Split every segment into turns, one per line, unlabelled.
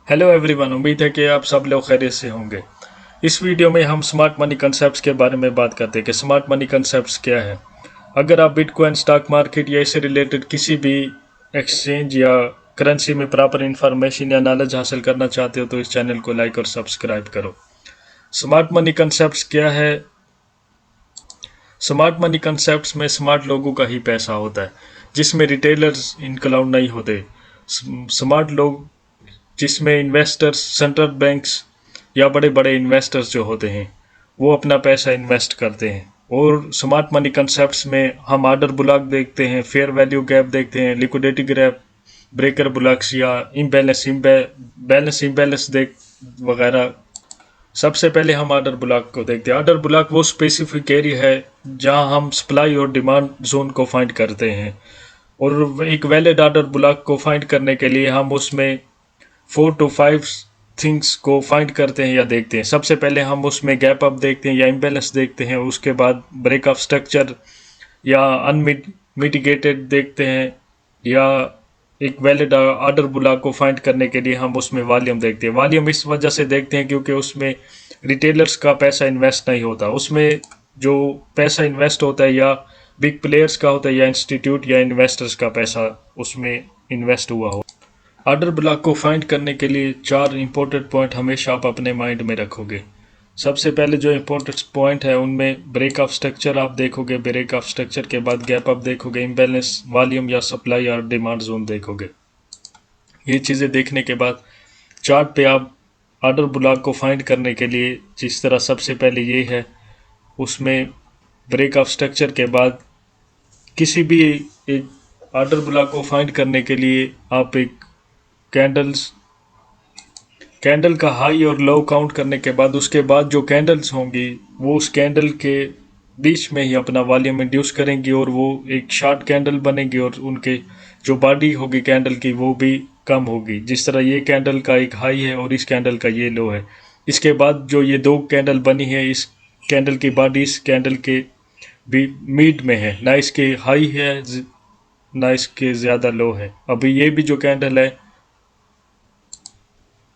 Hello everyone, उम्मीद है कि आप सब लोग खैरियत से होंगे। इस वीडियो में हम स्मार्ट मनी कंसेप्ट्स के बारे में बात करते हैं कि स्मार्ट मनी कंसेप्ट्स क्या है। अगर आप बिटकॉइन, स्टॉक मार्केट या इससे रिलेटेड किसी भी एक्सचेंज या करेंसी में प्रॉपर इंफॉर्मेशन या नॉलेज हासिल करना चाहते हो तो इस चैनल को लाइक और सब्सक्राइब करो। स्मार्ट मनी कंसेप्ट्स क्या है? स्मार्ट मनी कंसेप्ट्स में स्मार्ट लोगों का ही पैसा होता है, जिसमें रिटेलर्स इंक्लूड नहीं होते। स्मार्ट लोग जिसमें इन्वेस्टर्स, सेंट्रल बैंक्स या बड़े बड़े इन्वेस्टर्स जो होते हैं वो अपना पैसा इन्वेस्ट करते हैं। और स्मार्ट मनी कंसेप्ट्स में हम ऑर्डर ब्लॉक देखते हैं, फेयर वैल्यू गैप देखते हैं, लिक्विडिटी गैप, ब्रेकर ब्लॉक्स या बैलेंस इम्बैलेंस देख वगैरह। सबसे पहले हम ऑर्डर ब्लॉक को देखते हैं। ऑर्डर ब्लॉक वो स्पेसिफिक एरिया है जहां हम सप्लाई और डिमांड जोन को फाइंड करते हैं। और एक वैलिड ऑर्डर ब्लॉक को फाइंड करने के लिए हम उसमें 4 to 5 थिंग्स को फाइंड करते हैं या देखते हैं। सबसे पहले हम उसमें गैप अप देखते हैं या इम्बैलेंस देखते हैं। उसके बाद ब्रेक ऑफ स्ट्रक्चर या अनमिटिगेटेड देखते हैं। या एक वैलिड ऑर्डर ब्लॉक को फाइंड करने के लिए हम उसमें वॉल्यूम देखते हैं। वॉल्यूम इस वजह से देखते हैं क्योंकि उसमें रिटेलर्स का पैसा इन्वेस्ट नहीं होता। उसमें जो पैसा इन्वेस्ट होता है या बिग प्लेयर्स का होता है या इंस्टीट्यूट या इन्वेस्टर्स का पैसा उसमें इन्वेस्ट हुआ हो। ऑर्डर ब्लॉक को फाइंड करने के लिए 4 इंपॉर्टेंट पॉइंट हमेशा आप अपने माइंड में रखोगे। सबसे पहले जो इंपॉर्टेंट पॉइंट है उनमें ब्रेक ऑफ स्ट्रक्चर आप देखोगे। ब्रेक ऑफ स्ट्रक्चर के बाद गैप आप देखोगे, इम्बैलेंस, वॉल्यूम या सप्लाई और डिमांड जोन देखोगे। ये चीज़ें देखने के बाद चार्ट पे आप ऑर्डर ब्लॉक को फाइंड करने के लिए जिस तरह सबसे पहले ये है, उसमें ब्रेक ऑफ स्ट्रक्चर के बाद किसी भी एक ऑर्डर ब्लॉक को फाइंड करने के लिए आप एक कैंडल का हाई और लो काउंट करने के बाद उसके बाद जो कैंडल्स होंगी वो उस कैंडल के बीच में ही अपना वॉल्यूम इंड्यूस करेंगी और वो एक शॉर्ट कैंडल बनेगी और उनके जो बॉडी होगी कैंडल की वो भी कम होगी। जिस तरह ये कैंडल का एक हाई है और इस कैंडल का ये लो है। इसके बाद जो ये दो कैंडल बनी है, इस कैंडल की बॉडी इस कैंडल के भी मिड में है, ना इसके हाई है ना इसके ज़्यादा लो है। अभी ये भी जो कैंडल है,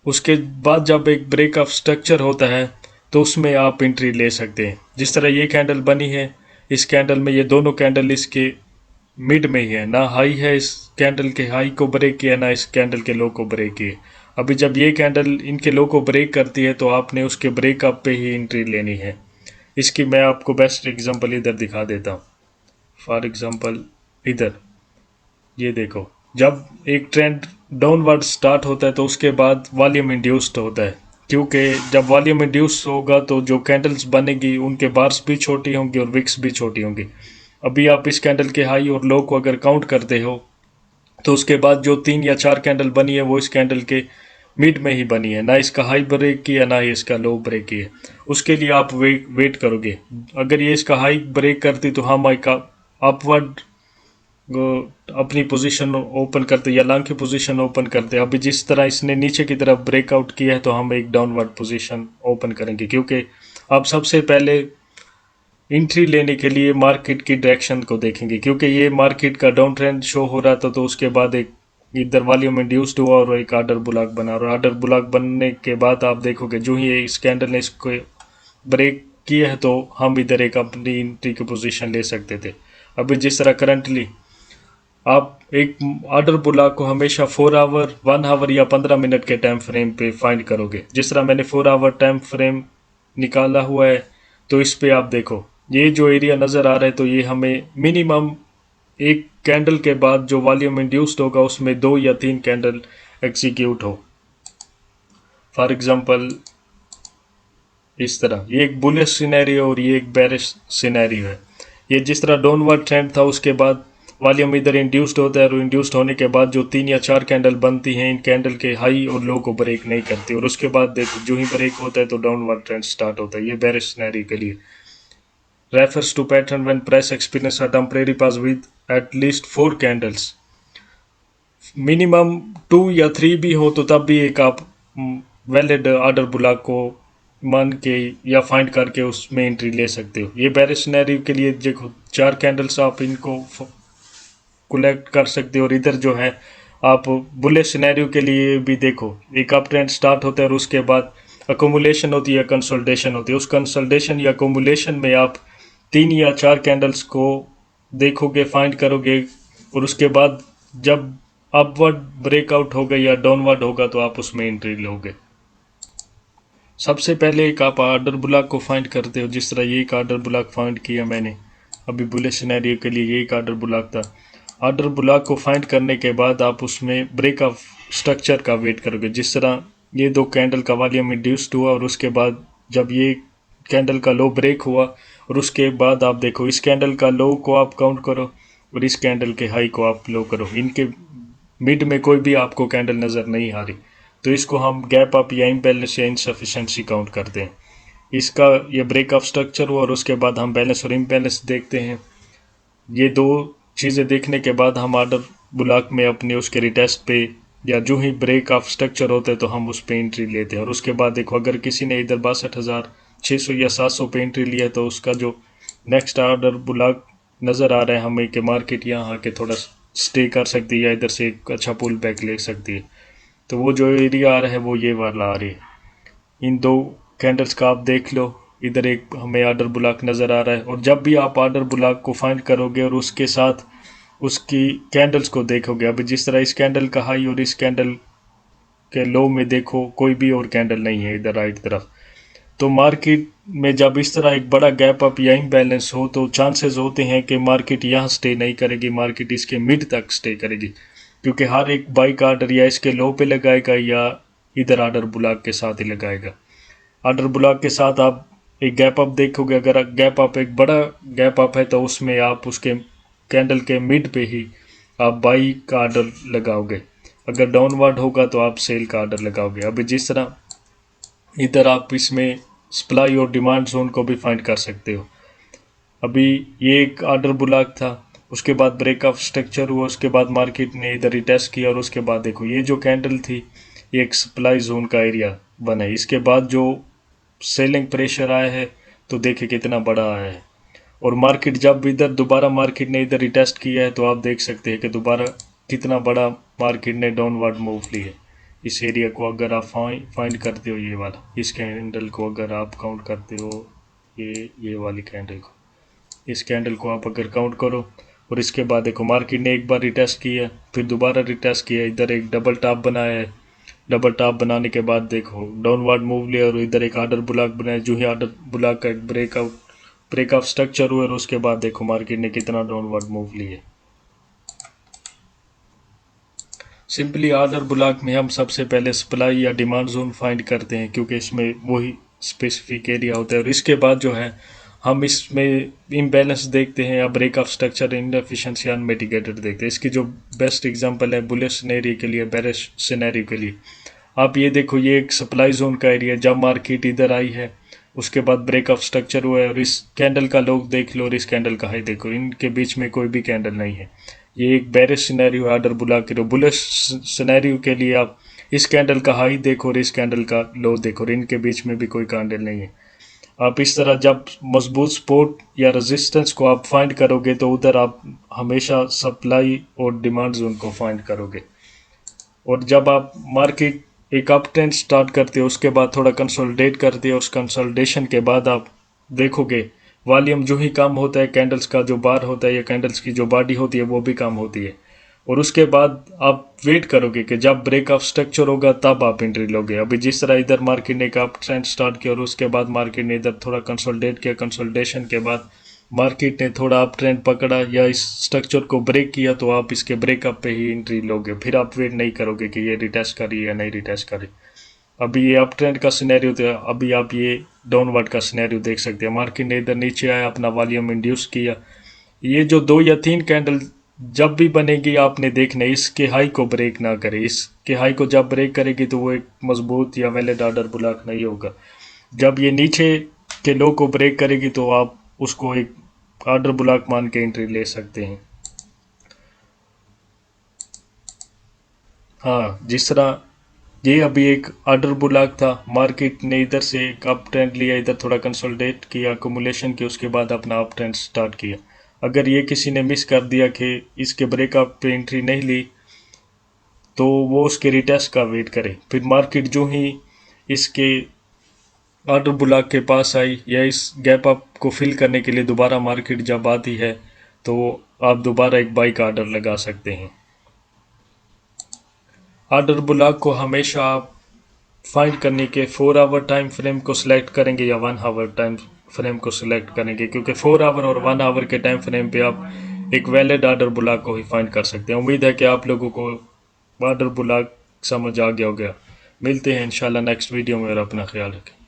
उसके बाद जब एक ब्रेक ऑफ स्ट्रक्चर होता है तो उसमें आप एंट्री ले सकते हैं। जिस तरह ये कैंडल बनी है, इस कैंडल में ये दोनों कैंडल इसके मिड में ही है, ना हाई है इस कैंडल के हाई को ब्रेक किया ना इस कैंडल के लो को ब्रेक किए। अभी जब ये कैंडल इनके लो को ब्रेक करती है तो आपने उसके ब्रेकअप पे ही एंट्री लेनी है। इसकी मैं आपको बेस्ट एग्जांपल इधर दिखा देता हूँ। फॉर एग्जांपल इधर ये देखो, जब एक ट्रेंड डाउनवर्ड स्टार्ट होता है तो उसके बाद वॉल्यूम इंड्यूस्ड होता है, क्योंकि जब वॉल्यूम इंड्यूस होगा तो जो कैंडल्स बनेगी उनके बार्स भी छोटी होंगी और विक्स भी छोटी होंगी। अभी आप इस कैंडल के हाई और लो को अगर काउंट करते हो तो उसके बाद जो 3 या 4 कैंडल बनी है वो इस कैंडल के मिड में ही बनी है, ना इसका हाई ब्रेक किया ना ही इसका लो ब्रेक किया। उसके लिए आप वेट करोगे। अगर ये इसका हाई ब्रेक करती तो हम एक अपवर्ड अपनी पोजीशन ओपन करते या लॉन्ग की पोजीशन ओपन करते। अभी जिस तरह इसने नीचे की तरफ ब्रेकआउट किया है तो हम एक डाउनवर्ड पोजीशन ओपन करेंगे, क्योंकि आप सबसे पहले एंट्री लेने के लिए मार्केट की डायरेक्शन को देखेंगे। क्योंकि ये मार्केट का डाउन ट्रेंड शो हो रहा था तो उसके बाद एक इधर वॉल्यूम इंड्यूस्ड हुआ और एक ऑर्डर ब्लॉक बना, और ऑर्डर ब्लॉक बनने के बाद आप देखोगे जो ही इस कैंडल ने इसको ब्रेक किया है तो हम इधर एक अपनी एंट्री की पोजीशन ले सकते थे। अभी जिस तरह करंटली आप एक ऑर्डर ब्लॉक को हमेशा 4 आवर, 1 आवर या 15 मिनट के टाइम फ्रेम पे फाइंड करोगे। जिस तरह मैंने 4 आवर टाइम फ्रेम निकाला हुआ है तो इस पे आप देखो ये जो एरिया नज़र आ रहा है तो ये हमें मिनिमम एक कैंडल के बाद जो वॉल्यूम इंड्यूस्ड होगा उसमें 2 या 3 कैंडल एग्जीक्यूट हो। फॉर एग्जांपल इस तरह ये एक बुलिश सिनेरियो और ये एक बेरिश सिनेरियो है। ये जिस तरह डाउनवर्ड ट्रेंड था उसके बाद वॉल्यूम इधर इंड्यूस्ड होता है और इंड्यूस्ड होने के बाद जो 3 या 4 कैंडल बनती हैं इन कैंडल के हाई और लो को ब्रेक नहीं करती, और उसके बाद देखो जो ही ब्रेक होता है तो डाउनवर्ड ट्रेंड स्टार्ट होता है। ये बेरिश सिनेरियो के लिए refers to pattern when price experience a temporary pause with at least 4 candles, minimum 2 या 3 भी हो तो तब भी एक आप वैलिड ऑर्डर ब्लॉक को मान के या फाइंड करके उसमें एंट्री ले सकते हो। ये बेरिश सिनेरियो के लिए देखो 4 कैंडल्स आप इनको कलेक्ट कर सकते हो और इधर जो है आप बुलिश सिनेरियो के लिए भी देखो, एक अप ट्रेंड स्टार्ट होता है और उसके बाद अकोमुलेशन होती है, कंसोलिडेशन होती है। उस कंसोलिडेशन या अकोमुलेशन में आप 3 या 4 कैंडल्स को देखोगे, फाइंड करोगे, और उसके बाद जब अपवर्ड ब्रेकआउट होगा या डाउनवर्ड होगा तो आप उसमें एंट्री लोगे। सबसे पहले एक आप आर्डर ब्लॉक को फाइंड करते हो, जिस तरह ये एक आर्डर ब्लॉक फाइंड किया मैंने अभी बुलिश सिनेरियो के लिए, ये एक आर्डर ब्लॉक था। आर्डर ब्लॉक को फाइंड करने के बाद आप उसमें ब्रेक ऑफ स्ट्रक्चर का वेट करोगे। जिस तरह ये 2 कैंडल का वॉल्यूम इंड्यूस्ड हुआ और उसके बाद जब ये कैंडल का लो ब्रेक हुआ और उसके बाद आप देखो इस कैंडल का लो को आप काउंट करो और इस कैंडल के हाई को आप लो करो। इनके मिड में कोई भी आपको कैंडल नज़र नहीं आ रही, तो इसको हम गैप अप या इम्बैलेंस या इनसफिशेंसी काउंट करते हैं। इसका ये ब्रेक ऑफ स्ट्रक्चर हुआ और उसके बाद हम बैलेंस और इम्बैलेंस देखते हैं। ये 2 चीज़ें देखने के बाद हम आर्डर ब्लॉक में अपने उसके रिटेस्ट पे या जो ही ब्रेक ऑफ स्ट्रक्चर होता है तो हम उस पे एंट्री लेते हैं। और उसके बाद देखो अगर किसी ने इधर 62,600 या 700 पे एंट्री लिया तो उसका जो नेक्स्ट आर्डर ब्लॉक नज़र आ रहा है हमें कि मार्केट यहाँ आके थोड़ा स्टे कर सकती है या इधर से एक अच्छा पुल बैक ले सकती है, तो वो जो एरिया आ रहा है वो ये वाला आ रही है। इन 2 कैंडल्स का आप देख लो, इधर एक हमें आर्डर ब्लॉक नज़र आ रहा है। और जब भी आप आर्डर ब्लॉक को फाइंड करोगे और उसके साथ उसकी कैंडल्स को देखोगे, अभी जिस तरह इस कैंडल का हाई और इस कैंडल के लो में देखो कोई भी और कैंडल नहीं है इधर राइट तरफ, तो मार्केट में जब इस तरह एक बड़ा गैप अप या इम्बैलेंस हो तो चांसेस होते हैं कि मार्केट यहाँ स्टे नहीं करेगी, मार्केट इसके मिड तक स्टे करेगी, क्योंकि हर एक बाइक आर्डर या इसके लो पे लगाएगा या इधर आर्डर ब्लॉक के साथ ही लगाएगा। आर्डर ब्लॉक के साथ आप एक गैप अप देखोगे, अगर गैप अप एक बड़ा गैप अप है तो उसमें आप उसके कैंडल के मिड पे ही आप बाई का आर्डर लगाओगे, अगर डाउनवर्ड होगा तो आप सेल का आर्डर लगाओगे। अभी जिस तरह इधर आप इसमें सप्लाई और डिमांड जोन को भी फाइंड कर सकते हो। अभी ये एक आर्डर ब्लॉक था, उसके बाद ब्रेक ऑफ स्ट्रक्चर हुआ, उसके बाद मार्केट ने इधर रिटेस्ट किया और उसके बाद देखो ये जो कैंडल थी ये एक सप्लाई जोन का एरिया बना है। इसके बाद जो सेलिंग प्रेशर आया है तो देखिए कितना बड़ा आया है, और मार्केट जब इधर दोबारा मार्केट ने इधर रिटेस्ट किया है तो आप देख सकते हैं कि दोबारा कितना बड़ा मार्केट ने डाउनवर्ड मूव लिया है। इस एरिया को अगर आप फाइंड करते हो, ये वाला इस कैंडल को अगर आप काउंट करते हो, ये वाली कैंडल को, इस कैंडल को आप अगर काउंट करो और इसके बाद देखो मार्केट ने एक बार रिटेस्ट किया, फिर दोबारा रिटेस्ट किया, इधर एक डबल टॉप बनाया है, डबल टॉप बनाने के बाद देखो डाउनवर्ड मूव लिया और इधर एक आर्डर ब्लॉक बनाया। जो ही आर्डर ब्लॉक का एक ब्रेक ऑफ स्ट्रक्चर हुआ और उसके बाद देखो मार्केट ने कितना डाउनवर्ड मूव लिया। सिंपली आर्डर ब्लॉक में हम सबसे पहले सप्लाई या डिमांड जोन फाइंड करते हैं, क्योंकि इसमें वही स्पेसिफिक एरिया होता है, और इसके बाद जो है हम इसमें इम्बैलेंस देखते हैं या break of structure, inefficiency, unmitigated देखते हैं। इसकी जो बेस्ट एग्जांपल है बुलिश सिनेरियो के लिए, बेरिश सिनेरियो के लिए, आप ये देखो ये एक सप्लाई जोन का एरिया, जब मार्केट इधर आई है उसके बाद ब्रेक ऑफ स्ट्रक्चर हुआ है और इस कैंडल का लो देख लो और इस कैंडल का हाई देखो, इनके बीच में कोई भी कैंडल नहीं है। ये एक बेरिश सिनेरियो आर्डर ब्लॉक के, बुलिश सिनेरियो के लिए आप इस कैंडल का हाई देखो और इस कैंडल का लो देखो और इनके बीच में भी कोई कैंडल नहीं है। आप इस तरह जब मजबूत सपोर्ट या रेजिस्टेंस को आप फाइंड करोगे तो उधर आप हमेशा सप्लाई और डिमांड जोन को फाइंड करोगे। और जब आप मार्केट एक अप ट्रेंड स्टार्ट करते हो उसके बाद थोड़ा कंसोलिडेट करते हो, उस कंसोलिडेशन के बाद आप देखोगे वॉल्यूम जो ही कम होता है, कैंडल्स का जो बार होता है या कैंडल्स की जो बॉडी होती है वो भी कम होती है, और उसके बाद आप वेट करोगे कि जब ब्रेक ऑफ स्ट्रक्चर होगा तब आप एंट्री लोगे। अभी जिस तरह इधर मार्केट ने एक अप ट्रेंड स्टार्ट किया और उसके बाद मार्केट ने इधर थोड़ा कंसोलिडेट किया, कंसोलिडेशन के बाद मार्केट ने थोड़ा अप ट्रेंड पकड़ा या इस स्ट्रक्चर को ब्रेक किया तो आप इसके ब्रेकअप पे ही एंट्री लोगे, फिर आप वेट नहीं करोगे कि ये रिटेस्ट करी या नहीं रिटेस्ट करी। अभी ये अप ट्रेंड का सिनेरियो था, अभी आप ये डाउनवर्ड का सिनेरियो देख सकते हैं। मार्केट ने इधर नीचे आया, अपना वॉल्यूम इंड्यूस किया, ये जो 2 या 3 कैंडल जब भी बनेगी आपने देखना इसके हाई को ब्रेक ना करे, इसके हाई को जब ब्रेक करेगी तो वो एक मजबूत या वैलिड आर्डर ब्लॉक नहीं होगा। जब ये नीचे के लो को ब्रेक करेगी तो आप उसको एक आर्डर ब्लॉक मान के एंट्री ले सकते हैं। हाँ, जिस तरह ये अभी एक आर्डर ब्लॉक था, मार्केट ने इधर से एक अप ट्रेंड लिया, इधर थोड़ा कंसोलिडेट किया, अकोमुलेशन की, उसके बाद अपना अप ट्रेंड स्टार्ट किया। अगर ये किसी ने मिस कर दिया कि इसके ब्रेकअप पे एंट्री नहीं ली तो वो उसके रिटेस्ट का वेट करे। फिर मार्केट जो ही इसके ऑर्डर ब्लॉक के पास आई या इस गैप अप को फिल करने के लिए दोबारा मार्केट जब आती है तो आप दोबारा एक बाई का ऑर्डर लगा सकते हैं। ऑर्डर ब्लॉक को हमेशा आप फाइंड करने के 4 आवर टाइम फ्रेम को सिलेक्ट करेंगे या 1 आवर टाइम फ्रेम को सिलेक्ट करेंगे, क्योंकि 4 आवर और 1 आवर के टाइम फ्रेम पे आप एक वैलिड ऑर्डर ब्लॉक को ही फाइंड कर सकते हैं। उम्मीद है कि आप लोगों को ऑर्डर ब्लॉक समझ आ गया होगा। मिलते हैं इंशाल्लाह नेक्स्ट वीडियो में और अपना ख्याल रखें।